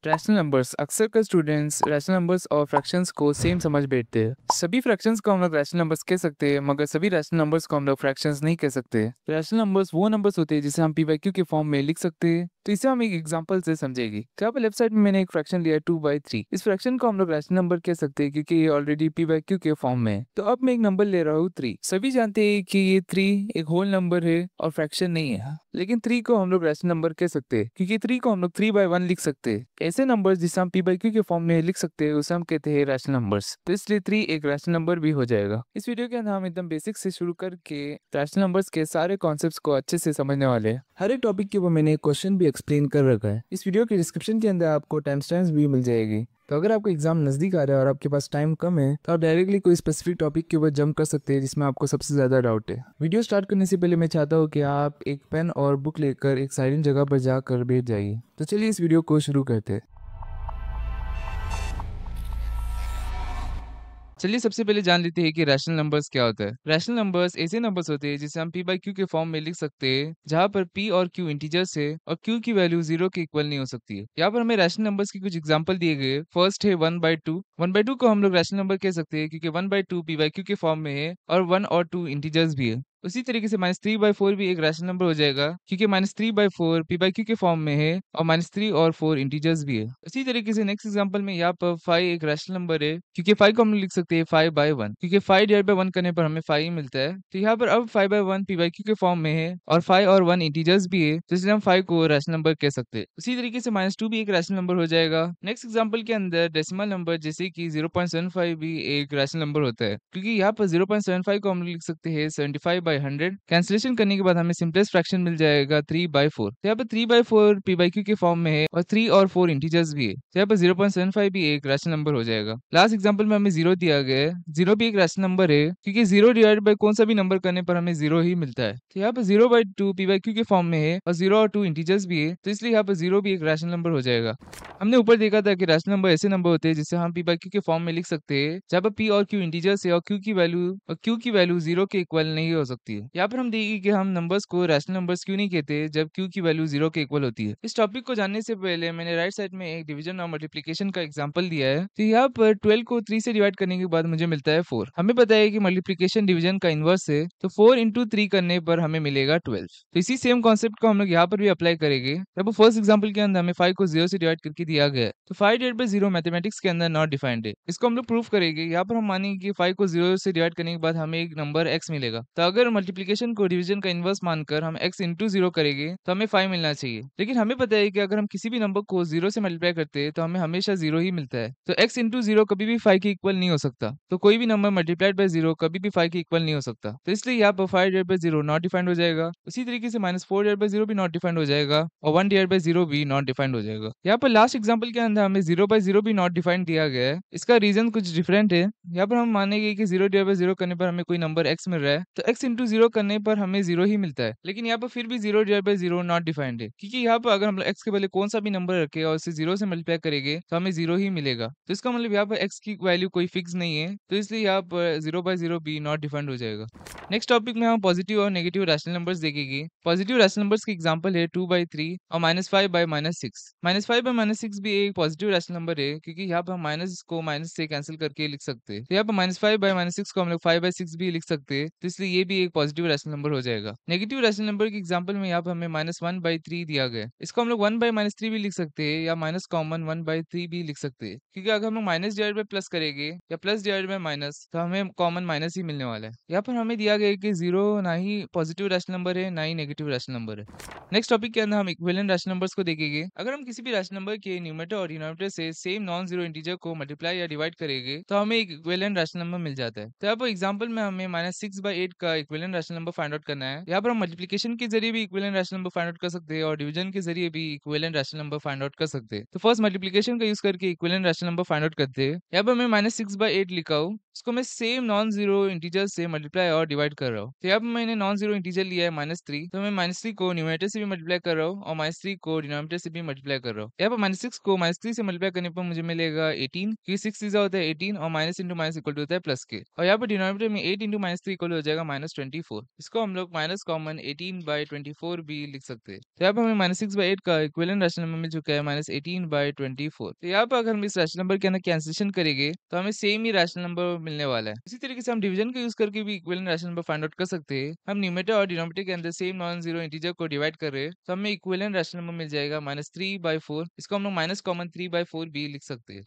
Rational numbers अक्सर कर students rational numbers और फ्रैक्शंस को सेम समझ बैठते हैं। सभी फ्रैक्शंस को हम लोग रैशनल नंबर्स कह सकते हैं, मगर सभी रैशनल नंबर्स को हम लोग फ्रैक्शंस नहीं कह सकते। रैशनल नंबर्स वो नंबर्स होते हैं जिसे हम पी/क्यू के फॉर्म में लिख सकते हैं। तो इसे हम एक एग्जांपल से समझेंगे। तो यहाँ पर लेफ्ट साइड में मैंने एक फ्रैक्शन लिया है 2/3। इस फ्रैक्शन को हम लोग रैशनल नंबर कह सकते हैं क्योंकि ये ऑलरेडी पी/क्यू के फॉर्म में है। तो अब मैं एक नंबर ले रहा हूँ 3। सभी जानते हैं कि ये 3 एक होल नंबर है और फ्रैक्शन नहीं है, लेकिन 3 को हम लोग रैशनल नंबर कह सकते हैं क्योंकि 3 को हम लोग 3/1 लिख सकते हैं। ऐसे नंबर्स जिसे हम पी/क्यू के फॉर्म में लिख सकते हैं उसे हम कहते हैं रैशनल नंबर्स। तो इसलिए 3 एक रैशनल नंबर भी हो जाएगा। इस वीडियो के अंदर हम एकदम बेसिक से शुरू करके रैशनल नंबर्स के सारे कॉन्सेप्ट्स को अच्छे से समझने वाले हैं। हर एक टॉपिक के ऊपर मैंने एक क्वेश्चन भी एक्सप्लेन कर रखा है। इस वीडियो के डिस्क्रिप्शन के अंदर आपको टाइम स्टैम्प्स भी मिल जाएगी। तो अगर आपका एग्जाम नजदीक आ रहा है और आपके पास टाइम कम है तो आप डायरेक्टली कोई स्पेसिफिक टॉपिक के ऊपर जंप कर सकते हैं जिसमें आपको सबसे ज्यादा डाउट है। वीडियो स्टार्ट करने से पहले मैं चाहता हूँ कि आप एक पेन और बुक लेकर एक साइलेंट जगह पर जाकर बैठ जाइए। तो चलिए इस वीडियो को शुरू करते हैं। चलिए सबसे पहले जान लेते हैं कि रैशनल नंबर्स क्या होता है। रैशनल नंबर्स ऐसे नंबर्स होते हैं जिसे हम p/q के फॉर्म में लिख सकते हैं, जहां पर p और q इंटीजर्स है और q की वैल्यू 0 के इक्वल नहीं हो सकती है। यहाँ पर हमें रैशनल नंबर्स की कुछ एग्जांपल दिए गए। फर्स्ट है 1/2। 1/2 को हम लोग रैशनल नंबर कह सकते हैं क्योंकि 1/2 p/q के फॉर्म में है और 1 और 2 इंटीजर्स भी है। उसी तरीके से -3/4 भी एक रैशनल नंबर हो जाएगा क्योंकि -3/4 p/q के फॉर्म में है और -3 और 4 इंटीजर्स भी है। उसी तरीके से नेक्स्ट एग्जांपल में यहाँ पर 5 एक रैशनल नंबर है क्योंकि 5 को हम लिख सकते हैं 5/1 क्योंकि 5/1 करने पर हमें 5 ही मिलता है। तो यहाँ पर अब 5/1 p/q के फॉर्म में है और 5 और 1 इंटीजर्स भी है, तो इसलिए हम 5 को रैशनल नंबर कह सकते हैं। उसी तरीके से -2 भी एक रैशनल नंबर हो जाएगा। नेक्स्ट एग्जांपल के अंदर डेसिमल नंबर जैसे कि 0.75 भी एक रैशनल नंबर होता है क्योंकि यहाँ पर 0.75 को हम लिख सकते हैं 75/100। कैंसिलेशन करने के बाद हमें सिंपलेस्ट फ्रैक्शन मिल जाएगा 3/4। तो यहाँ पर 3/4 p/q के फॉर्म में है और 3 और 4 इंटीजर्स भी है, तो यहाँ पर 0.75 भी एक रैशनल नंबर हो जाएगा। लास्ट एग्जांपल में हमें 0 दिया गया है। 0 भी एक रैशनल नंबर है क्योंकि 0 डिवाइड बाय कौन सा भी नंबर करने पर हमें 0 ही मिलता है। तो यहाँ पर 0/2 p/q के फॉर्म में है और 0 और 2 इंटीजर्स भी है, तो इसलिए यहाँ पर 0 भी एक रैशनल नंबर हो जाएगा। हमने ऊपर देखा था कि रैशनल नंबर ऐसे नंबर होते हैं जिसे हम p/q के फॉर्म में लिख सकते हैं जहाँ पर p और q इंटीजर्स है और q की वैल्यू 0 के इक्वल नहीं हो सकती है। यहाँ पर हम देखेंगे कि हम नंबर्स को रैशनल नंबर्स क्यों नहीं कहते जब q की वैल्यू 0 के इक्वल होती है। इस टॉपिक को जानने से पहले मैंने राइट साइड में एक डिवीजन और मल्टीप्लिकेशन का एग्जांपल दिया है। तो यहाँ पर 12 को 3 से डिवाइड करने के बाद मुझे मिलता है 4। हमें पता है कि मल्टीप्लिकेशन डिवीजन का इनवर्स है, तो 4 इंटू 3 करने पर हमें मिलेगा 12। तो इसी सेम कॉन्सेप्ट को हम लोग यहाँ पर भी अप्लाई करेंगे। जब फर्स्ट एग्जाम्पल के अंदर हमें 5 को 0 से डिवाइड करके दिया गया है, तो 5/0 मैथमेटिक्स के अंदर नॉट डिफाइंड है। इसको हम लोग प्रूफ करेंगे। यहाँ पर हम मानेंगे कि 5 को 0 से डिवाइड करने के बाद हमें एक नंबर x मिलेगा। तो अगर मल्टीप्लिकेशन को डिवीजन का इनवर्स मानकर हम x इंटू 0 करेंगे तो हमें 5 मिलना चाहिए। लेकिन हमें पता है कि अगर हम किसी भी नंबर को 0 से मल्टीप्लाई करते हैं तो हमें हमेशा 0 ही मिलता है। तो x इंटू 0 कभी भी 5 के इक्वल नहीं हो सकता। तो कोई भी नंबर मल्टीप्लाइड बाय 0 कभी भी 5 के इक्वल नहीं हो सकता। तो इसलिए यहाँ पर 5/0 नॉट डिफाइंड हो जाएगा। उसी तरीके से -4/0 भी नॉट डिफाइंड हो जाएगा और 1/0 भी नॉट डिफाइंड हो जाएगा। यहाँ पर लास्ट एग्जाम्पल के अंदर हमें 0/0 भी नॉट डिफाइंड दिया गया है। इसका रीजन कुछ डिफरेंट है। यहाँ पर हम मानेंगे कि 0/0 करने पर हमें कोई नंबर x मिल रहा है, तो x इंटू 0 करने पर हमें 0 ही मिलता है। लेकिन यहाँ पर फिर भी 0/0 नॉट डिफाइंड है क्योंकि यहाँ पर अगर हम x के पहले कौन सा भी नंबर रखे और उसे 0 से मल्टीप्लाई करेंगे तो हमें 0 ही मिलेगा। तो इसका मतलब यहाँ पर x की वैल्यू कोई फिक्स नहीं है, तो इसलिए यहाँ पर 0/0 भी नॉट डिफाइंड हो जाएगा। नेक्स्ट टॉपिक में हम पॉजिटिव और नेगेटिव रैशनल नंबर्स देखेंगे। पॉजिटिव रैशनल नंबर्स की एग्जांपल है 2/3 और -5/-6। -5/-6 भी एक पॉजिटिव रैशनल नंबर है क्योंकि यहाँ पर हम माइनस को माइनस से कैंसिल करके लिख सकते हैं। तो यहाँ पर -5/-6 को हम लोग 5/6 भी लिख सकते हैं, तो इसलिए ये भी एक पॉजिटिव रैशनल नंबर हो जाएगा। नेगेटिव रैशनल नंबर की एग्जांपल में यहाँ पर हमें -1/3 दिया गया है। इसको हम लोग 1/-3 भी लिख सकते हैं या माइनस कॉमन 1/3 भी लिख सकते हैं क्योंकि अगर हम माइनस डिवाइड बाय प्लस करेंगे या प्लस डिवाइड बाय माइनस तो हमें कॉमन माइनस ही मिलने वाला है। यहाँ पर हमें दिया गया है कि 0 ना ही पॉजिटिव रैशनल नंबर है ना ही नेगेटिव रैशनल नंबर है। नेक्स्ट टॉपिक के अंदर हम इक्विवेलेंट रैशनल नंबर्स को देखेंगे। अगर हम किसी भी रैशनल नंबर के न्यूमरेटर और डिनोमिनेटर से सेम नॉन जीरो इंटीजर को मल्टीप्लाई या डिवाइड करेंगे तो हमें एक इक्विवेलेंट रैशनल नंबर मिल जाता है। तो यहाँ पर एग्जांपल में हमें -6/8 का equivalent rational number find out करना है। यहाँ पर हम मल्टीप्लिकेशन के जरिए भी equivalent rational number find out कर सकते हैं और डिवीजन के जरिए भी equivalent rational number find out कर सकते हैं। तो फर्स्ट मल्टीप्लिकेशन का यूज करके equivalent rational number find out करते हैं। यहाँ पर मैं -6/8 लिखा हूँ, इसको मैं सेम नॉन जीरो इंटीजर से मल्टीप्लाई और डिवाइड कर रहा हूँ। तो यहाँ पर मैंने नॉन जीरो इंटीजर लिया है -3, तो मैं -3 को न्यूमरेटर से भी मल्टीप्लाई कर रहा हूँ और -3 को डिनोमिनेटर से भी मल्टीप्लाई कर रहा हूँ। यहाँ पर -6 को -3 से मल्टीप्लाई करने पर मुझे मिलेगा 18 क्योंकि 6 चीजा होता है 18 और minus into minus equal to होता है प्लस के। और यहाँ पर डिनोमिनेटर में 8 इंटू -3 इक्वल हो जाएगा -24। 24। इसको हम लोग माइनस कॉमन 18/24 भी लिख सकते हैं। तो यहाँ पर हमें -6/8 का इक्विवेलेंट रैशनल नंबर मिल चुका है -18/24। तो यहाँ पर अगर हम इस रैशनल नंबर के अंदर कैंसिलेशन करेंगे तो हमें सेम ही रैशनल नंबर मिलने वाला है। इसी तरीके से हम डिवीजन का यूज करके भी equivalent rational number find out कर सकते हैं। हम न्यूमरेटर और डिनोमिनेटर के अंदर सेम नॉन जीरो इंटीजर को डिवाइड कर रहे हैं तो हमें इक्विवेलेंट रैशनल नंबर मिल जाएगा -3/4। इसको हम लोग माइनस कॉमन 3/4 भी लिख सकते हैं।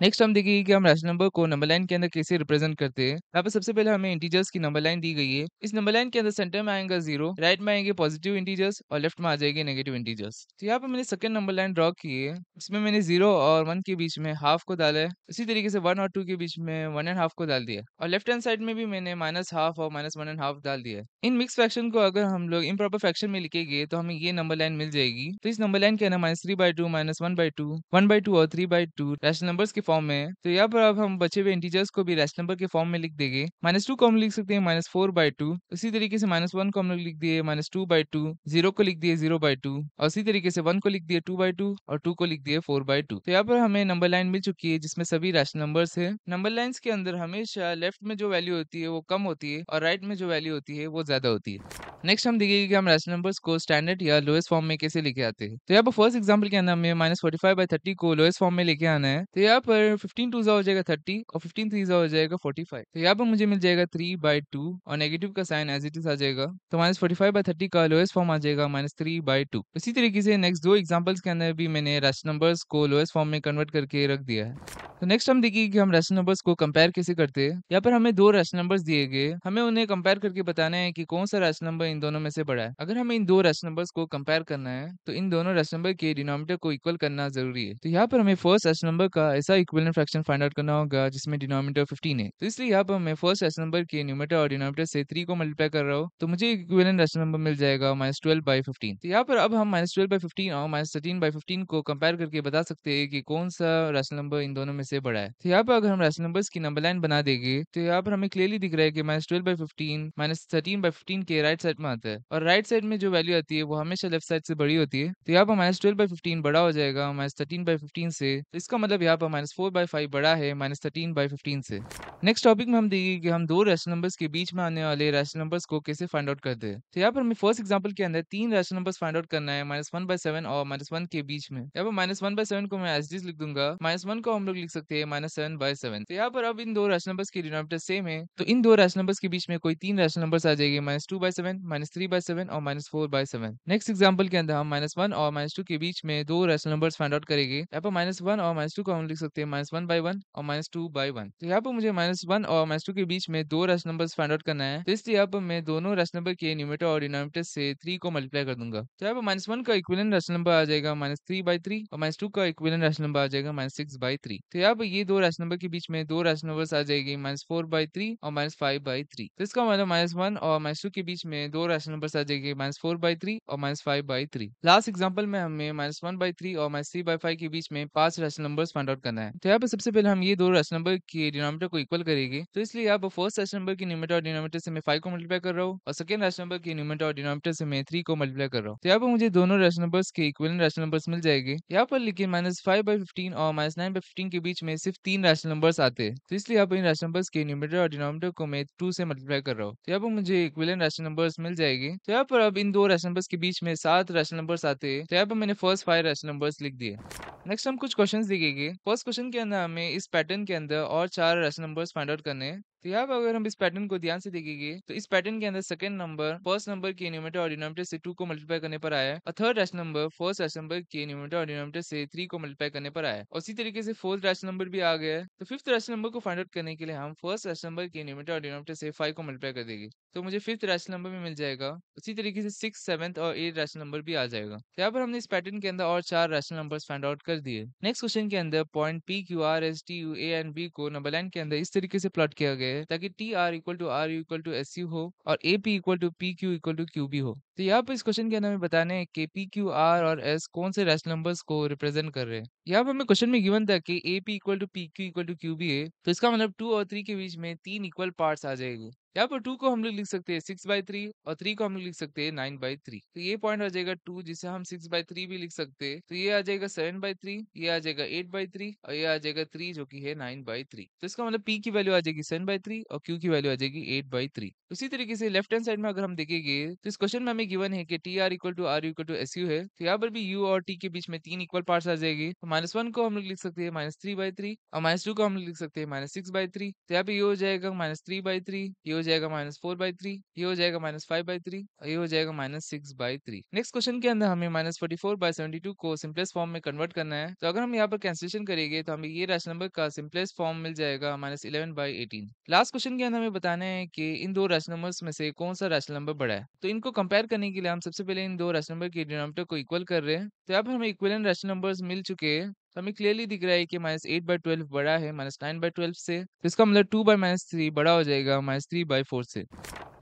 नेक्स्ट हम देखेंगे कि हम रैशनल नंबर को नंबर लाइन के अंदर कैसे रिप्रेजेंट करते हैं। यहाँ पर सबसे पहले हमें इंटीजर्स की नंबर लाइन दी गई है। इस नंबर लाइन के अंदर सेंटर में आएगा 0, राइट में आएंगे पॉजिटिव इंटीजर्स और लेफ्ट में आ जाएंगे नेगेटिव इंटीजर्स। तो यहाँ पर मैंने सेकंड नंबर लाइन ड्रॉ की है। इसमें मैंने 0 और 1 के बीच में हाफ को डाला है। इसी तरीके से 1 और 2 के बीच में 1 एंड हाफ को डाल दिया और लेफ्ट हैंड साइड में भी मैंने माइनस हाफ और -1 एंड हाफ डाल दिया है। इन मिक्स फ्रैक्शन को अगर हम लोग इम्प्रॉपर फ्रैक्शन में लिखेंगे तो हमें ये नंबर लाइन मिल जाएगी। तो इस नंबर लाइन के अंदर -3/2, -1/2, 1/2 और 3/2 रैशनल नंबर्स के फॉर्म में है। तो यहाँ पर अब हम बचे हुए इंटीजर्स को भी रैशनल नंबर के फॉर्म में लिख देंगे। -2 को हम लिख सकते हैं -4/2। इसी तरीके से -1 को हम लोग लिख दिए -2/2, 0 को लिख दिए 0/2 और इसी तरीके से 1 को लिख दिए 2/2 और 2 को लिख दिए 4/2। तो यहाँ पर हमें नंबर लाइन मिल चुकी है जिसमें सभी रैशनल नंबर्स है। नंबर लाइन्स के अंदर हमेशा लेफ्ट में जो वैल्यू होती है वो कम होती है और राइट में जो वैल्यू होती है वो ज्यादा होती है। नेक्स्ट हम देखेंगे कि हम रैशनल नंबर्स को स्टैंडर्ड या लोएस्ट फॉर्म में कैसे लेके आते हैं। तो यहाँ पर फर्स्ट एग्जांपल के अंदर हमें -45/30 को लोएस्ट फॉर्म में लेके आना है। तो यहाँ पर 15 2 हो जाएगा 30 और 15 3 हो जाएगा 45। तो यहाँ पर मुझे मिल जाएगा 3/2 और नेगेटिव का साइन एज इट इज आ जाएगा। तो -45/30 का लोएस्ट फॉर्म आ जाएगा -3/2। इसी तरीके से नेक्स्ट दो एग्जाम्पल्स के अंदर भी मैंने रैशनल नंबर्स को लोएस्ट फॉर्म में कन्वर्ट करके रख दिया है। तो नेक्स्ट हम देखिए कि हम रैशनल नंबर्स को कंपेयर कैसे करते हैं। यहाँ पर हमें दो रैशनल नंबर्स दिए गए, हमें उन्हें कंपेयर करके बताना है कि कौन सा रैशनल नंबर इन दोनों में से बड़ा है। अगर हमें इन दो रैशनल नंबर्स को कंपेयर करना है तो इन दोनों रैशनल नंबर के डिनोमिनेटर को इक्वल करना जरूरी है। तो यहाँ पर हमें फर्स्ट रैशनल नंबर का ऐसा इक्विवेलेंट फ्रैक्शन फाइंड आउट करना होगा जिसमें डिनोमिनेटर 15 है। तो इसलिए यहाँ पर मैं फर्स्ट रैशनल नंबर के न्यूमरेटर और डिनोमिनेटर से 3 को मल्टीप्लाई कर रहा हूँ तो मुझे इक्विवेलेंट रैशनल नंबर मिल जाएगा -12/15। तो यहाँ पर अब हम -12/15 और -13/15 को कंपेयर करके बता सकते हैं कि कौन सा रैशनल नंबर इन दोनों में से बड़ा है। तो यहाँ पर अगर हम रैशनल नंबर्स की नंबर लाइन बना देंगे तो यहाँ पर हमें क्लियरली दिख रहा है कि -12/15 -13/15 के राइट साइड में आता है और राइट साइड में जो वैल्यू आती है वो हमेशा लेफ्ट साइड से बड़ी होती है। तो यहाँ पर -12/15 बड़ा हो जाएगा -13/15 से। तो इसका मतलब यहाँ पर -4/5 बड़ा है -13/15 से। नेक्स्ट टॉपिक में हम देखेंगे कि हम दो रैशनल नंबर्स के बीच में आने वाले रैशनल नंबर्स को कैसे फाइंड आउट करते हैं। तो यहाँ पर हमें फर्स्ट एग्जांपल के अंदर तीन रैशनल नंबर्स फाइंड आउट करना है -1/7 और -1 के बीच में। यहाँ पर -1/7 को मैं एज इट इज लिख दूंगा, -1 को हम लोग लिख सकते हैं -7/7। तो यहाँ पर अब इन दो रैशनल नंबर्स के डिनोमिनेटर सेम है तो इन दो रैशनल नंबर्स के बीच में कोई तीन रैशनल नंबर्स आ जाएंगे -2/7, -3/7 और -4/7। नेक्स्ट एग्जांपल के अंदर हम -1 और -2 के बीच में दो रैशनल नंबर्स फाइंड आउट करेंगे। यहाँ पर -1 और -2 को हम लिख सकते हैं -1/1 और -2/1। तो यहाँ पर मुझे -1 और -2 के बीच में दो रैशनल नंबर्स फाइंड आउट करना है तो इसलिए यहाँ पर मैं दोनों रैशनल नंबर के न्यूमरेटर और डिनोमिनेटर से 3 को मल्टीप्लाई कर दूंगा। तो यहाँ पर -1 का इक्विवेलेंट रैशनल नंबर आ जाएगा -3/3 और -2 का इक्विवेलेंट रैशनल नंबर आ जाएगा -6/3। तो यहाँ पर ये दो रैशनल नंबर के बीच में दो रैशनल नंबर्स आ जाएगी -4/3 और -5/3। तो इसका मतलब -1 और -2 के बीच में दो रैशनल नंबर्स आ जाएंगे -4/3 और -5/3। लास्ट एग्जांपल में हमें -1/3 और -3/5 के बीच में 5 रैशनल नंबर्स फाइंड आउट करना है। तो यहाँ पर सबसे पहले हम ये दो रैशनल नंबर के डिनोमिनेटर को इक्वल करेंगे। तो इसलिए यहाँ पर फर्स्ट रैशनल नंबर के न्यूमरेटर और डिनोमिनेटर से मैं 5 को मल्टीप्लाई कर रहा हूँ और सेकंड रैशनल नंबर के न्यूमरेटर और डिनोमिनेटर से मैं 3 को मल्टीप्लाई कर रहा हूँ। तो यहाँ पर मुझे दोनों रैशनल नंबर्स के इक्विवेलेंट रैशनल नंबर्स मिल जाएंगे। यहाँ पर लेकिन -5/15 और -9/15 के बीच में सिर्फ तीन रैशनल नंबर्स आते हैं। तो इसलिए यहाँ पर इन रैशनल नंबर्स के न्यूमरेटर और डिनोमिनेटर को मैं 2 से मल्टीप्लाई कर रहा हूँ। तो यहाँ पर मुझे इक्विवेलेंट रैशनल नंबर्स मिल जाएगी। तो यहाँ पर अब इन दो रैशनल नंबर्स के बीच में 7 रैशनल नंबर्स आते हैं। तो यहाँ पर मैंने फर्स्ट 5 रैशनल नंबर्स लिख दिए। नेक्स्ट हम कुछ क्वेश्चंस देखेंगे। फर्स्ट क्वेश्चन के अंदर हमें इस पैटर्न के अंदर और 4 रैशनल नंबर्स फाइंड आउट करने हैं। तो यहाँ पर अगर हम इस पैटर्न को ध्यान से देखेंगे तो इस पैटर्न के अंदर सेकंड नंबर फर्स्ट नंबर के न्यूमरेटर और डिनोमिनेटर से 2 को मल्टीप्लाई करने पर आया है और third rational number first rational number के न्यूमरेटर और डिनोमिनेटर से 3 को मल्टीप्लाई करने पर आया है और इसी तरीके से फोर्थ रैशनल नंबर भी आ गया है। तो फिफ्थ रैशनल नंबर को फाइंड आउट करने के लिए हम फर्स्ट रैशनल नंबर के न्यूमरेटर और डिनोमिनेटर से 5 को मल्टीप्लाई कर देंगे तो मुझे फिफ्थ रैशनल नंबर भी मिल जाएगा। उसी तरीके से सिक्स, सेवंथ और एट रैशनल नंबर भी आ जाएगा। तो यहाँ पर हमने इस पैटर्न के अंदर और 4 रैशनल नंबर्स फाइंड आउट कर दिए। नेक्स्ट क्वेश्चन के अंदर point P Q R S T U A and B को नंबर लाइन के अंदर इस तरीके से प्लॉट किया गया है ताकि T R equal to R U equal to S U हो और A P equal to P Q equal to Q B हो। तो यहाँ पर इस क्वेश्चन के अंदर हमें बताना है कि पी क्यू आर और एस कौन से रैशनल नंबर्स को रिप्रेजेंट कर रहे हैं। यहाँ पर हमें क्वेश्चन में गिवन था कि A P equal to P Q equal to Q B है, तो इसका मतलब 2 और 3 के बीच में 3 इक्वल पार्ट्स आ जाएंगे। यहाँ पर 2 को हम लोग लिख सकते हैं 6/3 और 3 को हम लोग लिख सकते हैं 9/3। तो ये पॉइंट आ जाएगा 2, जिसे हम 6/3 भी लिख सकते हैं। तो ये आ जाएगा 7/3, ये आ जाएगा 8/3 और ये आ जाएगा 3 जो कि है 9/3। तो इसका मतलब पी की वैल्यू आ जाएगी 7/3 और क्यू की वैल्यू आ जाएगी 8/3। उसी तरीके से लेफ्ट हैंड साइड में अगर हम देखेंगे तो इस क्वेश्चन में हमें गिवन है कि T R equal to R equal to S U है, तो यहाँ पर भी यू और टी के बीच में 3 इक्वल पार्ट्स आ जाएगी। तो -1 को हम लोग लिख सकते हैं -3/3 और -2 को हम लोग लिख सकते हैं -6/3। तो यहाँ पे ये हो जाएगा -3/3, ये हो जाएगा -4/3, ये हो जाएगा -5/3 और ये हो जाएगा -6/3। नेक्स्ट क्वेश्चन के अंदर हमें -44/72 को सिंपलेस्ट फॉर्म में कन्वर्ट करना है। तो अगर हम यहाँ पर कैंसिलेशन करेंगे तो हमें ये रैशनल नंबर का सिंपलेस्ट फॉर्म मिल जाएगा -11/18। लास्ट क्वेश्चन के अंदर हमें बताना है कि इन दो रैशनल नंबर्स में से कौन सा रैशनल नंबर बड़ा है। तो इनको कंपेयर करने के लिए हम सबसे पहले इन दो रैशनल नंबर के डिनोमिनेटर को इक्वल कर रहे हैं। तो यहाँ पर हमें इक्विवेलेंट रैशनल नंबर्स मिल चुके हैं। तो हमें क्लियरली दिख रहा है कि -8/12 बड़ा है -9/12 से। तो इसका मतलब 2/-3 बड़ा हो जाएगा -3/4 से।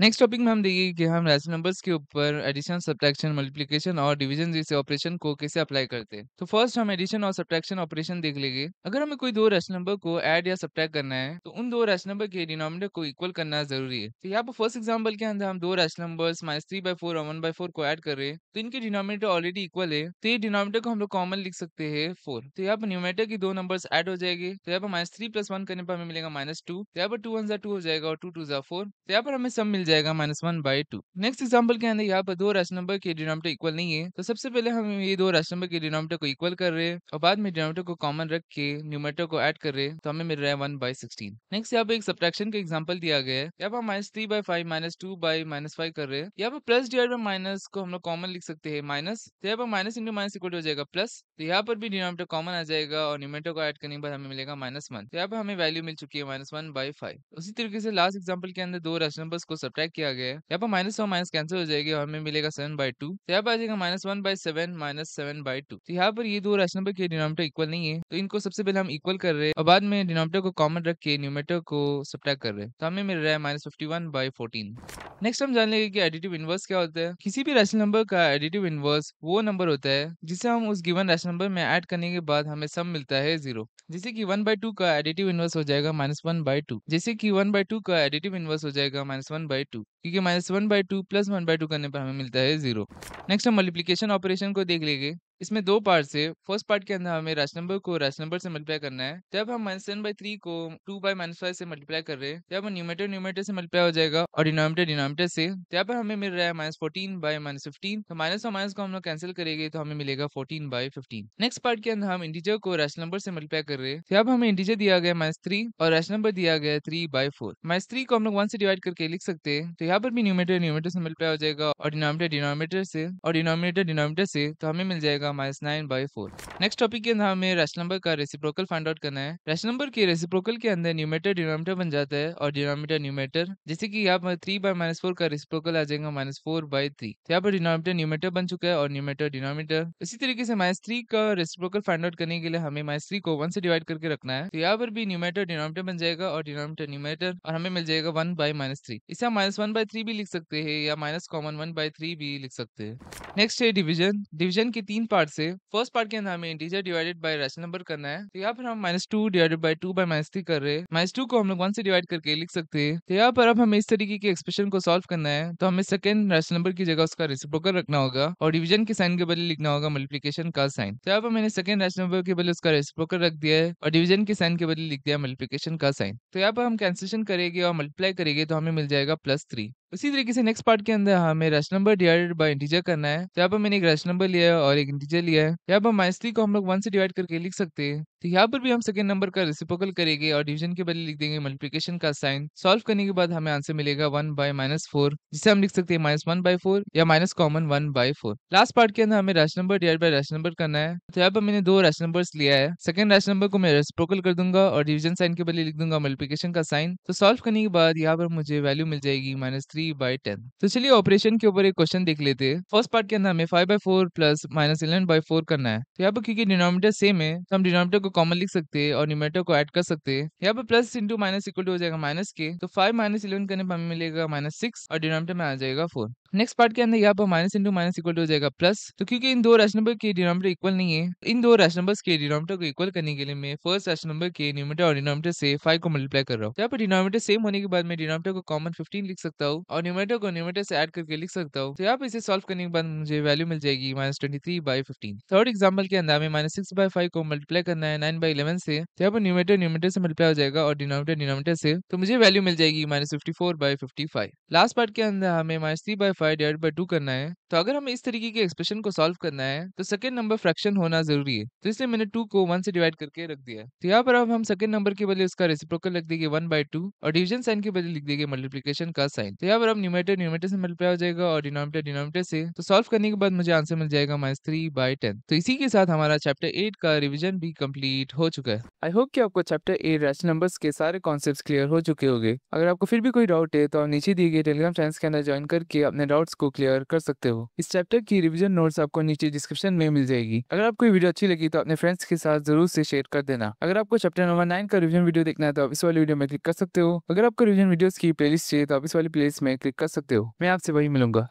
नेक्स्ट टॉपिक में हम देखिए कि हम रैशनल नंबर्स के ऊपर एडिशन, सब्ट्रैक्शन, मल्टीप्लिकेशन और डिवीजन जैसे ऑपरेशन को कैसे अप्लाई करते हैं। तो फर्स्ट हम एडिशन और सब्ट्रैक्शन ऑपरेशन देख लेंगे। अगर हमें कोई दो रैशनल नंबर को ऐड या सब्ट्रैक्ट करना है तो उन दो रैशनल नंबर के डिनोमिनेटर को इक्वल करना जरूरी है। तो यहाँ पर फर्स्ट एग्जांपल के अंदर हम दो रैशनल नंबर्स -3/4 और 1/4 को ऐड कर रहे हैं, तो इनके डिनोमिनेटर ऑलरेडी इक्वल है, तो ये डिनोमिनेटर को हम लोग कॉमन लिख सकते हैं 4। तो यहाँ पर न्यूमरेटर की दो नंबर्स ऐड हो जाएंगे। तो यहाँ पर -3 + 1 करने पर हमें मिलेगा -2। तो यहाँ पर 2 1 2 हो जाएगा और 2 2 4। तो यहाँ पर हमें सम मिल जाएगा -1/2। नेक्स्ट एग्जांपल के अंदर यहाँ पर दो रैशनल नंबर के डिनोमिनेटर इक्वल नहीं है, तो सबसे पहले हम ये दो रैशनल नंबर के डिनोमिनेटर को इक्वल कर रहे हैं और बाद में डिनोमिनेटर को कॉमन रख के न्यूमरेटर को ऐड कर रहे हैं, तो हमें मिल रहा है 1/16। नेक्स्ट यहाँ पे एक सब्ट्रैक्शन का एग्जांपल दिया गया है। यहाँ पर -3/5 -2/-5 कर रहे हैं। यहाँ पर प्लस डिवाइड बाय माइनस को हम लोग कॉमन लिख सकते हैं माइनस। तो यहाँ पर माइनस इंटू माइनस इक्वल हो जाएगा प्लस। तो यहाँ पर भी डिनोमिनेटर कॉमन आ जाएगा और न्यूमरेटर को ऐड करने के बाद हमें मिलेगा -1। तो यहाँ पर हमें वैल्यू मिल चुकी है -1/5। उसी तरीके से लास्ट एग्जांपल के अंदर दो रैशनल नंबर्स को सब्ट्रैक्ट किया गया है। यहाँ पर माइनस और माइनस कैंसिल हो जाएगी और हमें मिलेगा 7/2। तो यहाँ पर आ जाएगा -1/7 -7/2। तो यहाँ पर ये दो रैशनल नंबर के डिनोमिनेटर इक्वल नहीं है, तो इनको सबसे पहले हम इक्वल कर रहे हैं और बाद में डिनोमिनेटर को कॉमन रख के न्यूमरेटर को सब्ट्रैक्ट कर रहे हैं, तो हमें मिल रहा है -51/14। नेक्स्ट हम जान लेंगे कि एडिटिव इनवर्स क्या होता है। किसी भी रैशनल नंबर का एडिटिव इनवर्स वो नंबर होता है जिसे हम उस गिवन रैशनल नंबर में ऐड करने के बाद हमें सम मिलता है 0। जैसे कि 1/2 का एडिटिव इनवर्स हो जाएगा -1/2। जैसे कि 1/2 का एडिटिव इनवर्स हो जाएगा -1/2, क्योंकि -1/2 + 1/2 करने पर हमें मिलता है 0। नेक्स्ट हम मल्टीप्लिकेशन ऑपरेशन को देख लेंगे। इसमें दो पार्ट्स है। फर्स्ट पार्ट के अंदर हमें रैशनल नंबर को रैशनल नंबर से मल्टीप्लाई करना है। जब हम -7/3 को 2/-5 से मल्टीप्लाई कर रहे हैं, जब न्यूमरेटर न्यूमरेटर से मल्टीप्लाई हो जाएगा और डिनोमिनेटर डिनोमिनेटर से। यहाँ पर हमें मिल रहा है -14/-15। तो माइनस और माइनस को हम लोग कैंसिल करेंगे तो हमें मिलेगा 14/15। नेक्स्ट पार्ट के अंदर हम इंटीजर को रैशनल नंबर से मल्टीप्लाई कर रहे हैं। यहाँ पर हमें इंटीजर दिया गया है -3 और रैशनल नंबर दिया गया है 3/4। -3 को हम लोग 1 से डिवाइड करके लिख सकते हैं, तो यहाँ पर भी न्यूमरेटर न्यूमरेटर से मल्टीप्लाई हो जाएगा और डिनोमिनेटर डिनोमिनेटर से और डिनोमिनेटर डिनोमिनेटर से, तो हमें मिल जाएगा -9/4। नेक्स्ट टॉपिक के अंदर हमें रैशनल नंबर का रेसिप्रोकल फाइंड आउट करना है। रैशनल नंबर के रेसिप्रोकल के अंदर न्यूमरेटर डिनोमिनेटर बन जाता है और डिनोमिनेटर न्यूमरेटर। जैसे कि यहाँ पर 3/-4 का रेसिप्रोकल आ जाएगा -4/3। तो यहाँ पर डिनोमिनेटर न्यूमरेटर बन चुका है और न्यूमरेटर डिनोमिनेटर। इसी तरीके से -3 का रेसिप्रोकल फाइंड आउट करने के लिए हमें -3 को 1 से डिवाइड करके रखना है। तो यहाँ पर भी न्यूमरेटर डिनोमिनेटर बन जाएगा और डिनोमिनेटर न्यूमरेटर और हमें मिल जाएगा 1/-3। इसे हम -1/3 भी लिख सकते हैं या माइनस कॉमन 1/3 भी लिख सकते हैं। नेक्स्ट है डिवीजन। डिवीजन के 3 पार्ट्स है। फर्स्ट पार्ट के अंदर हमें integer divided by rational number करना है। तो यहाँ पर हम -2 डिवाइडेड बाय 2/-3 कर रहे हैं। -2 को हम लोग 1 से डिवाइड करके लिख सकते हैं। तो यहाँ पर अब हमें इस तरीके के एक्सप्रेशन को सॉल्व करना है, तो हमें सेकंड रैशनल नंबर की जगह उसका रेसिप्रोकल रखना होगा और डिवीजन के साइन के बदले लिखना होगा मल्टीप्लिकेशन का साइन। तो यहाँ पर मैंने सेकंड रैशनल नंबर के बदले उसका रेसिप्रोकल रख दिया है और डिवीजन के साइन के बदले लिख दिया मल्टीप्लिकेशन का साइन। तो यहाँ पर हम कैंसिलेशन करेंगे और मल्टीप्लाई करेंगे तो हमें मिल जाएगा +3। उसी तरीके से नेक्स्ट पार्ट के अंदर हमें rational number divided by integer करना है। तो यहाँ पर मैंने एक रैशनल नंबर लिया है और एक इंटीजर लिया है। यहाँ पर -3 को हम लोग 1 से डिवाइड करके लिख सकते हैं। तो यहाँ पर भी हम सेकंड नंबर का रेसिप्रोकल करेंगे और डिवीजन के बदले लिख देंगे मल्टीप्लिकेशन का साइन। सॉल्व करने के बाद हमें आंसर मिलेगा 1/-4, जिसे हम लिख सकते हैं -1/4 या माइनस कॉमन 1/4। लास्ट पार्ट के अंदर हमें rational number divide by rational number करना है। तो यहाँ पर मैंने दो रैशनल नंबर्स लिया है। सेकंड रैशनल नंबर को मैं रेसिप्रोकल कर दूंगा और डिवीजन साइन के बदले लिख दूंगा मल्टीप्लिकेशन का साइन। तो सॉल्व करने के बाद यहाँ पर मुझे वैल्यू मिल जाएगी -3/10। तो चलिए ऑपरेशन के ऊपर एक क्वेश्चन देख लेते हैं। फर्स्ट पार्ट के अंदर हमें 5/4 + -11/4 करना है। तो यहाँ पर क्योंकि डिनोमिनेटर सेम है तो हम डिनोमिनेटर को कॉमन लिख सकते हैं और न्यूमरेटर को ऐड कर सकते हैं। यहाँ पर plus into minus equal to हो जाएगा माइनस के, तो 5 माइनस 11 करने पर हमें मिलेगा -6 और डिनोमिनेटर में आ जाएगा 4। नेक्स्ट पार्ट के अंदर यहाँ पर minus into minus equal to हो जाएगा प्लस, तो क्योंकि इन दो रैशनल नंबर के डिनोमिनेटर इक्वल नहीं है, इन दो रैशनल नंबर्स के डिनोमिनेटर को इक्वल करने के लिए मैं फर्स्ट रैशनल नंबर के न्यूमरेटर और डिनोमिनेटर से 5 को मल्टीप्लाई कर रहा हूँ। यहाँ पर डिनोमिनेटर सेम होने के बाद मैं डिनोमिनेटर को कॉमन 15 लिख सकता हूँ और न्यूमरेटर को न्यूमरेटर से ऐड करके लिख सकता हूँ। तो यहाँ पर इसे सॉल्व करने के बाद मुझे वैल्यू मिल जाएगी -23/15। थर्ड एग्जाम्पल के अंदर हमें -6/5 को मल्टीप्लाई करना है 9/11 से, तो यहाँ पर न्यूमरेटर न्यूमरेटर से मल्टीप्लाई हो जाएगा और डिनोमिनेटर डिनोमिनेटर से, तो मुझे वैल्यू मिल जाएगी -54/55। लास्ट पार्ट के अंदर हमें -3/5 डिवाइड बाय 2 करना है। तो अगर हमें इस तरीके के एक्सप्रेशन को सॉल्व करना है तो सेकंड नंबर फ्रैक्शन होना जरूरी है, तो इसलिए मैंने 2 को 1 से डिवाइड करके रख दिया है। तो यहाँ पर अब हम सेकंड नंबर के बदले उसका रेसिप्रोकल रख देंगे 1/2 और डिवीजन साइन के बदले लिख देंगे मल्टीप्लिकेशन का साइन। तो यहाँ पर अब न्यूमरेटर न्यूमरेटर से मल्टीप्लाई हो जाएगा और डिनोमिनेटर डिनोमिनेटर से, तो सॉल्व करने के बाद मुझे आंसर मिल जाएगा -3/10। तो इसी के साथ हमारा चैप्टर 8 का रिविजन भी कंप्लीट हो चुका है। आई होप कि आपको चैप्टर 8 रैशनल नंबर्स के सारे कॉन्सेप्ट्स क्लियर हो चुके होंगे। अगर आपको फिर भी कोई डाउट है तो आप नीचे दिए गए टेलीग्राम चैनल के अंदर ज्वाइन करके अपने डाउट्स को क्लियर कर सकते हो। इस चैप्टर की रिवीजन नोट्स आपको नीचे डिस्क्रिप्शन में मिल जाएगी। अगर आपको ये वीडियो अच्छी लगी तो अपने फ्रेंड्स के साथ जरूर से शेयर कर देना। अगर आपको चैप्टर नंबर 9 का रिवीजन वीडियो देखना है तो आप इस वाली वीडियो में क्लिक कर सकते हो। अगर आपको रिवीजन वीडियोस की प्लेलिस्ट चाहिए तो आप इस वाली प्लेलिस्ट में क्लिक कर सकते हो। मैं आपसे वही मिलूंगा।